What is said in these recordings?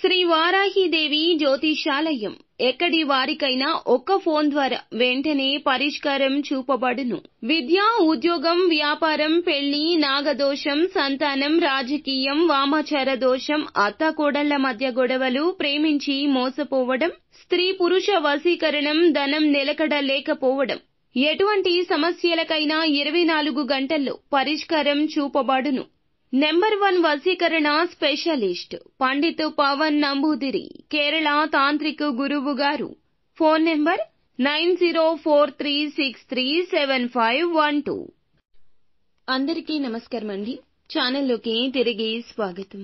శ్రీ వారాహిదేవి జ్యోతిషాలయం ఎక్కడి వారికైనా ఒక్క ఫోన్ ద్వారా వెంటనే పరిష్కారం చూపబడును. విద్య, ఉద్యోగం, వ్యాపారం, పెళ్లి, నాగదోషం, సంతానం, రాజకీయం, వామాచార దోషం, అత్తాకోడళ్ల మధ్య గొడవలు, ప్రేమించి మోసపోవడం, స్త్రీ పురుష వశీకరణం, ధనం నిలకడ లేకపోవడం, ఎటువంటి సమస్యలకైనా 24 గంటల్లో పరిష్కారం చూపబడును. నెంబర్ 1 వశీకరణ స్పెషలిస్ట్ పండిత్ పవన్ నంబూదిరి, కేరళ తాంత్రిక గురువు గారు. Phone number 9043637512. అందరికీ నమస్కారం అండి. ఛానల్లోకి తిరిగి స్వాగతం.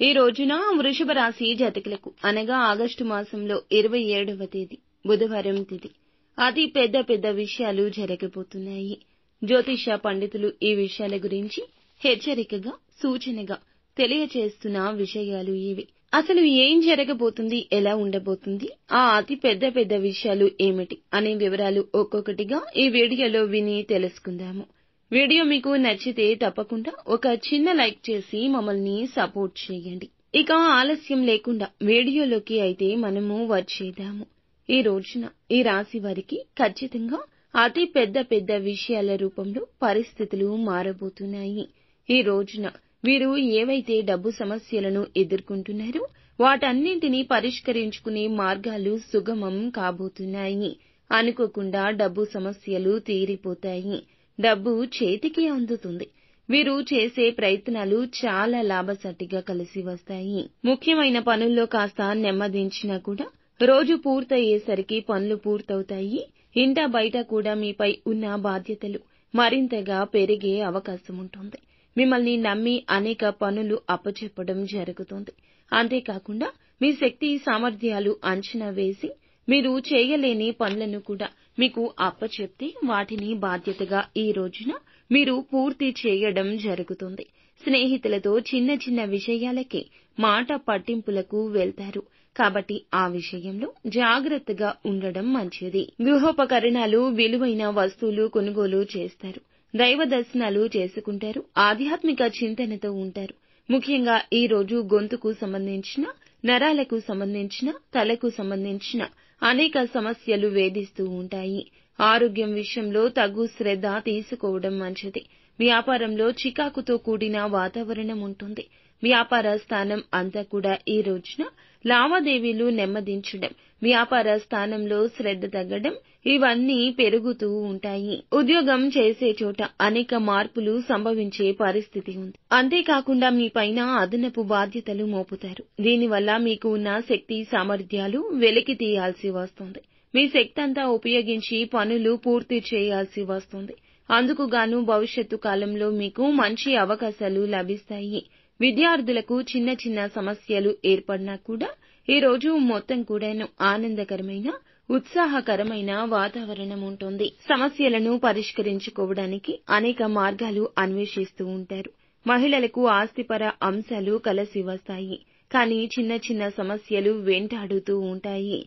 ఈ రోజున వృషభ రాశి జాతకులకు అనగా ఆగస్టు మాసంలో 27వ తేదీ బుధవారం తిథి అతి పెద్ద విషయాలు జరగబోతున్నాయి. జ్యోతిష పండితులు ఈ విషయాల గురించి హెచ్చరికగా, సూచనగా తెలియచేస్తున్న విషయాలు ఇవి. అసలు ఏం జరగబోతుంది, ఎలా ఉండబోతుంది, ఆ అతి పెద్ద విషయాలు ఏమిటి అనే వివరాలు ఒక్కొక్కటిగా ఈ వీడియోలో విని తెలుసుకుందాము. వీడియో మీకు నచ్చితే తప్పకుండా ఒక చిన్న లైక్ చేసి మమ్మల్ని సపోర్ట్ చేయండి. ఇక ఆలస్యం లేకుండా వీడియోలోకి అయితే మనము వచ్చేద్దాము. ఈ రోజున ఈ రాశి వారికి ఖచ్చితంగా అతి పెద్ద విషయాల రూపంలో పరిస్థితులు మారబోతున్నాయి. ఈ రోజున వీరు ఏవైతే డబ్బు సమస్యలను ఎదుర్కొంటున్నారో వాటన్నింటినీ పరిష్కరించుకునే మార్గాలు సుగమం కాబోతున్నాయి. అనుకోకుండా డబ్బు సమస్యలు తీరిపోతాయి. డబ్బు చేతికి అందుతుంది. వీరు చేసే ప్రయత్నాలు చాలా లాభసాటిగా కలిసి వస్తాయి. ముఖ్యమైన పనుల్లో కాస్త నెమ్మదించినా కూడా రోజు పూర్తయ్యేసరికి పనులు పూర్తవుతాయి. ఇంటా బయట కూడా మీపై ఉన్న బాధ్యతలు మరింతగా పెరిగే అవకాశం ఉంటుంది. మిమ్మల్ని నమ్మి అనేక పనులు అప్పచెప్పడం జరుగుతుంది. అంతేకాకుండా మీ శక్తి సామర్థ్యాలు అంచనా వేసి మీరు చేయలేని పనులను కూడా మీకు అప్పచెప్తే వాటిని బాధ్యతగా ఈ రోజున మీరు పూర్తి చేయడం జరుగుతుంది. స్నేహితులతో చిన్న విషయాలకే మాట పట్టింపులకు వెళ్తారు. కాబట్టి ఆ విషయంలో జాగ్రత్తగా ఉండడం మంచిది. గృహోపకరణాలు, విలువైన వస్తువులు కొనుగోలు చేస్తారు. దైవ దర్శనాలు చేసుకుంటారు. ఆధ్యాత్మిక చింతనతో ఉంటారు. ముఖ్యంగా ఈ రోజు గొంతుకు సంబంధించిన, నరాలకు సంబంధించిన, తలకు సంబంధించిన అనేక సమస్యలు వేధిస్తూ ఉంటాయి. ఆరోగ్యం విషయంలో తగు శ్రద్ధ తీసుకోవడం మంచిది. వ్యాపారంలో చికాకుతో కూడిన వాతావరణం ఉంటుంది. వ్యాపార స్థానం అంతా కూడా ఈ రోజున లావాదేవీలు నెమ్మదించడం, వ్యాపార స్థానంలో శ్రద్ధ తగ్గడం ఇవన్నీ పెరుగుతూ ఉంటాయి. ఉద్యోగం చేసే చోట అనేక మార్పులు సంభవించే పరిస్థితి ఉంది. అంతేకాకుండా మీ పైన అదనపు బాధ్యతలు మోపుతారు. దీనివల్ల మీకు ఉన్న శక్తి సామర్థ్యాలు వెలికి తీయాల్సి వస్తుంది. మీ శక్తి అంతా ఉపయోగించి పనులు పూర్తి చేయాల్సి వస్తుంది. అందుకుగాను భవిష్యత్తు కాలంలో మీకు మంచి అవకాశాలు లభిస్తాయి. విద్యార్థులకు చిన్న సమస్యలు ఏర్పడినా కూడా ఈ రోజు మొత్తం కూడాను ఆనందకరమైన, ఉత్సాహకరమైన వాతావరణం ఉంటుంది. సమస్యలను పరిష్కరించుకోవడానికి అనేక మార్గాలు అన్వేషిస్తూ ఉంటారు. మహిళలకు ఆస్తిపర అంశాలు కలిసి వస్తాయి. కానీ చిన్న సమస్యలు వెంటాడుతూ ఉంటాయి.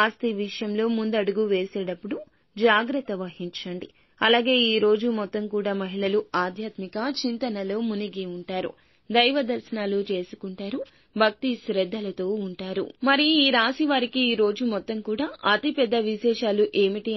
ఆస్తి విషయంలో ముందడుగు వేసేటప్పుడు జాగ్రత్త వహించండి. అలాగే ఈ రోజు మొత్తం కూడా మహిళలు ఆధ్యాత్మిక చింతనలో మునిగి ఉంటారు. దైవ దర్శనాలు చేసుకుంటారు. భక్తి శ్రద్ధలతో ఉంటారు. మరి ఈ రాశి వారికి ఈ రోజు మొత్తం కూడా అతిపెద్ద విశేషాలు ఏమిటి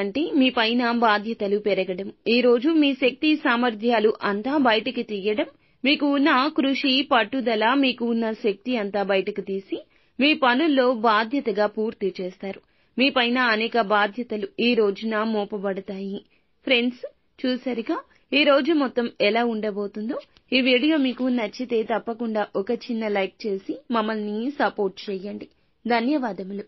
అంటే మీ పైన బాధ్యతలు పెరగడం, ఈ రోజు మీ శక్తి సామర్థ్యాలు అంతా బయటికి తీయడం, మీకు ఉన్న కృషి, పట్టుదల, మీకు ఉన్న శక్తి అంతా బయటకు తీసి మీ పనుల్లో బాధ్యతగా పూర్తి చేస్తారు. మీ పైన అనేక బాధ్యతలు ఈ రోజున మోపబడతాయి. ఫ్రెండ్స్, చూసారుగా ఈ రోజు మొత్తం ఎలా ఉండబోతుందో. ఈ వీడియో మీకు నచ్చితే తప్పకుండా ఒక చిన్న లైక్ చేసి మమ్మల్ని సపోర్ట్ చేయండి. ధన్యవాదములు.